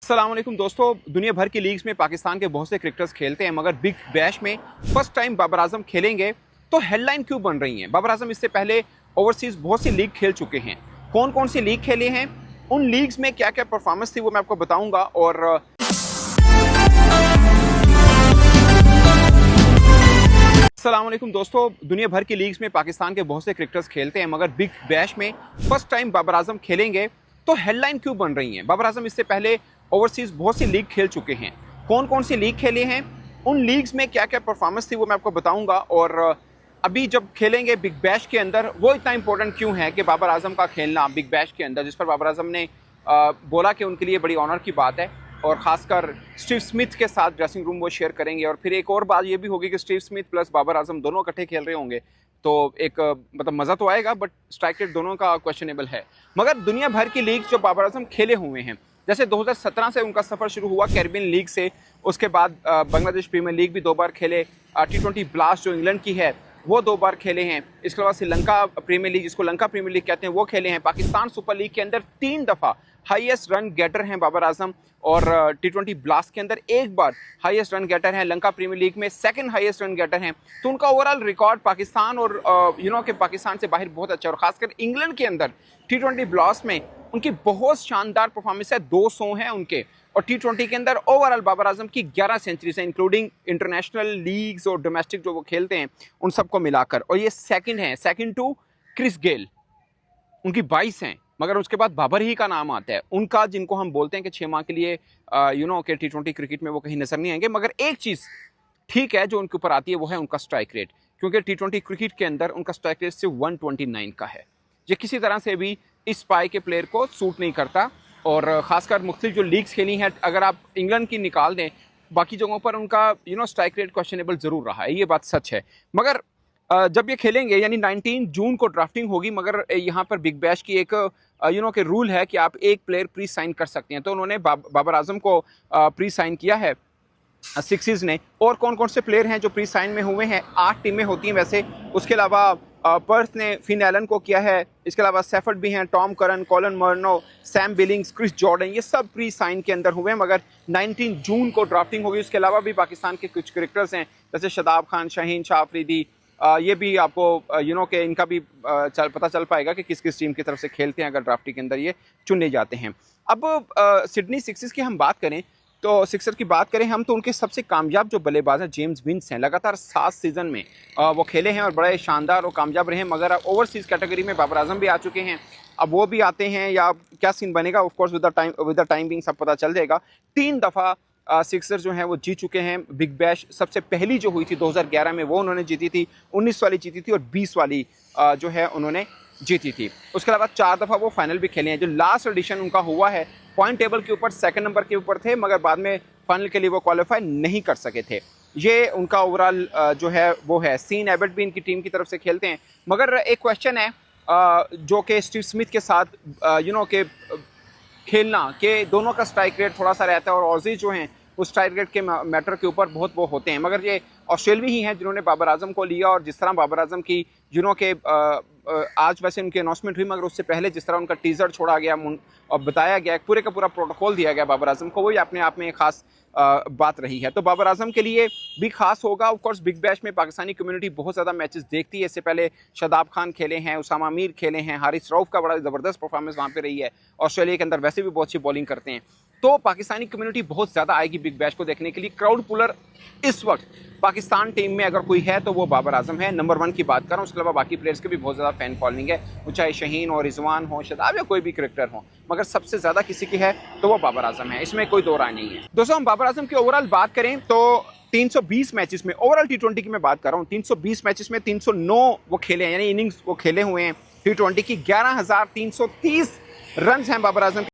अस्सलाम वालेकुम दोस्तों, दुनिया भर की लीग्स में पाकिस्तान के बहुत से क्रिकेटर्स खेलते हैं, मगर बिग बैश में फर्स्ट टाइम बाबर आजम खेलेंगे तो हेडलाइन क्यों बन रही हैं? बाबर आजम इससे पहले ओवरसीज बहुत सी लीग खेल चुके हैं। कौन कौन सी लीग खेले हैं, उन लीग्स में क्या क्या परफॉर्मेंस थी, वो मैं आपको बताऊंगा। और अस्सलाम वालेकुम दोस्तों, दुनिया भर की लीग्स में पाकिस्तान के बहुत से क्रिकेटर्स खेलते हैं, मगर बिग बैश में फर्स्ट टाइम बाबर आजम खेलेंगे तो हेडलाइन क्यों बन रही हैं? बाबर आजम इससे पहले ओवरसीज बहुत सी लीग खेल चुके हैं। कौन कौन सी लीग खेले हैं, उन लीग्स में क्या क्या परफॉर्मेंस थी, वो मैं आपको बताऊंगा। और अभी जब खेलेंगे बिग बैश के अंदर, वो इतना इंपॉर्टेंट क्यों है कि बाबर आजम का खेलना बिग बैश के अंदर, जिस पर बाबर आजम ने बोला कि उनके लिए बड़ी ऑनर की बात है। और ख़ासकर स्टीव स्मिथ के साथ ड्रेसिंग रूम वो शेयर करेंगे। और फिर एक और बात ये भी होगी कि Steve Smith plus Babar Azam दोनों इकट्ठे खेल रहे होंगे, तो एक मतलब मज़ा तो आएगा, बट स्ट्राइक रेट दोनों का क्वेश्चनेबल है। मगर दुनिया भर की लीग जो बाबर आजम खेले हुए हैं, जैसे 2017 से उनका सफ़र शुरू हुआ कैरिबियन लीग से, उसके बाद बांग्लादेश प्रीमियर लीग भी 2 बार खेले, T20 ब्लास्ट जो इंग्लैंड की है वो 2 बार खेले हैं। इसके अलावा श्रीलंका प्रीमियर लीग, जिसको लंका प्रीमियर लीग कहते हैं, वो खेले हैं। पाकिस्तान सुपर लीग के अंदर 3 दफ़ा हाईएस्ट रन गेटर हैं बाबर आजम, और T20 ब्लास्ट के अंदर 1 बार हाईएस्ट रन गेटर हैं। लंका प्रीमियर लीग में 2nd हाईएस्ट रन गेटर हैं। तो उनका ओवरऑल रिकॉर्ड पाकिस्तान और के पाकिस्तान से बाहर बहुत अच्छा है। और खासकर इंग्लैंड के अंदर T20 ब्लास्ट में उनकी बहुत शानदार परफॉर्मेंस है, 200 हैं उनके। और T20 के अंदर ओवरऑल बाबर आजम की 11 सेंचुरीज हैं, इंक्लूडिंग इंटरनेशनल लीग्स और डोमेस्टिक जो वो खेलते हैं उन सबको मिलाकर। और ये सेकंड है, सेकंड टू क्रिस गेल, उनकी 22 हैं। मगर उसके बाद बाबर ही का नाम आता है उनका, जिनको हम बोलते हैं कि 6 माह के लिए के T20 क्रिकेट में वो कहीं नजर नहीं आएंगे। मगर एक चीज़ ठीक है जो उनके ऊपर आती है, वो है उनका स्ट्राइक रेट, क्योंकि T20 क्रिकेट के अंदर उनका स्ट्राइक रेट सिर्फ 129 का है। ये किसी तरह से भी इस पाई के प्लेयर को सूट नहीं करता। और ख़ासकर मुख्तलिफ जो लीग्स खेली हैं, अगर आप इंग्लैंड की निकाल दें, बाकी जगहों पर उनका स्ट्राइक रेट क्वेश्चनेबल ज़रूर रहा है, ये बात सच है। मगर जब ये खेलेंगे, यानी 19 जून को ड्राफ्टिंग होगी, मगर यहाँ पर बिग बैश की एक के रूल है कि आप एक प्लेयर प्री साइन कर सकते हैं। तो उन्होंने बाबर आजम को प्री साइन किया है सिक्सिस ने। और कौन कौन से प्लेयर हैं जो प्री साइन में हुए हैं? 8 टीमें होती हैं वैसे। उसके अलावा पर्थ ने फिन एलन को किया है। इसके अलावा सेफर्ड भी हैं, Tom Curran, Colin Munro, Sam Billings, Chris Jordan, ये सब प्री साइन के अंदर हुए हैं। मगर 19 जून को ड्राफ्टिंग होगी। उसके अलावा भी पाकिस्तान के कुछ क्रिकेटर्स हैं, जैसे शादाब खान, शाहीन शाह अफरीदी, ये भी आपको के इनका भी पता चल पाएगा कि किस किस टीम की तरफ से खेलते हैं अगर ड्राफ्टिंग के अंदर ये चुने जाते हैं। अब सिडनी सिक्सर्स की हम बात करें, तो सिक्सर की बात करें हम, तो उनके सबसे कामयाब जो बल्लेबाज हैं जेम्स विंस हैं। लगातार 7 सीज़न में वो खेले हैं और बड़े शानदार और कामयाब रहे हैं। मगर ओवरसीज कैटेगरी में बाबर आजम भी आ चुके हैं, अब वो भी आते हैं, या क्या सीन बनेगा of course with the time being सब पता चल जाएगा। 3 दफ़ा सिक्सर जो हैं वो जीत चुके हैं बिग बैश। सबसे पहली जो हुई थी 2011 में, वो उन्होंने जीती थी, 19 वाली जीती थी, और 20 वाली जो है उन्होंने जीती थी। उसके अलावा 4 दफ़ा वो फाइनल भी खेले हैं। जो लास्ट एडिशन उनका हुआ है, पॉइंट टेबल के ऊपर 2nd नंबर के ऊपर थे, मगर बाद में फाइनल के लिए वो क्वालिफाई नहीं कर सके थे। ये उनका ओवरऑल जो है वो है। सीन एबट भी इनकी टीम की तरफ से खेलते हैं। मगर एक क्वेश्चन है जो कि स्टीव स्मिथ के साथ के खेलना, के दोनों का स्ट्राइक रेट थोड़ा सा रहता है, और ऑजीज जो हैं उस स्ट्राइक रेट के मैटर के ऊपर बहुत वो होते हैं। मगर ये ऑस्ट्रेलिया ही हैं जिन्होंने बाबर आजम को लिया। और जिस तरह बाबर आजम की के आज वैसे उनकी अनाउंसमेंट हुई, मगर उससे पहले जिस तरह उनका टीज़र छोड़ा गया और बताया गया, पूरे का पूरा प्रोटोकॉल दिया गया बाबर आजम को, वही अपने आप में एक खास बात रही है। तो बाबर आजम के लिए भी खास होगा। ऑफ कोर्स बिग बैश में पाकिस्तानी कम्युनिटी बहुत ज़्यादा मैचेस देखती है। इससे पहले शादाब खान खेले हैं, उसामा मीर खेले हैं, हारिस रऊफ का बड़ा ज़बरदस्त परफॉर्मेंस वहाँ पे रही है। ऑस्ट्रेलिया के अंदर वैसे भी बहुत अच्छी बॉलिंग करते हैं। तो पाकिस्तानी कम्युनिटी बहुत ज़्यादा आएगी बिग बैश को देखने के लिए। क्राउड पुलर इस वक्त पाकिस्तान टीम में अगर कोई है तो वो बाबर आजम है, नंबर 1 की बात कर रहा हूँ। उसके अलावा बाकी प्लेयर्स के भी बहुत ज़्यादा फैन फॉलोइंग है, वो चाहे शाहीन हो, रिजवान हो, शदाब या कोई भी क्रिकेटर हो, मगर सबसे ज़्यादा किसी की है तो वो बाबर आजम है, इसमें कोई दो राय नहीं है। दोस्तों, हम बाबर आजम की ओवरऑल बात करें तो 320 मैचेस में, ओवरऑल T20 की मैं बात कर रहा हूँ, 320 मैचेस में 309 वो खेले हैं, यानी इनिंग्स वो खेले हुए हैं T20 की। 11,330 रन हैं बाबर आजम।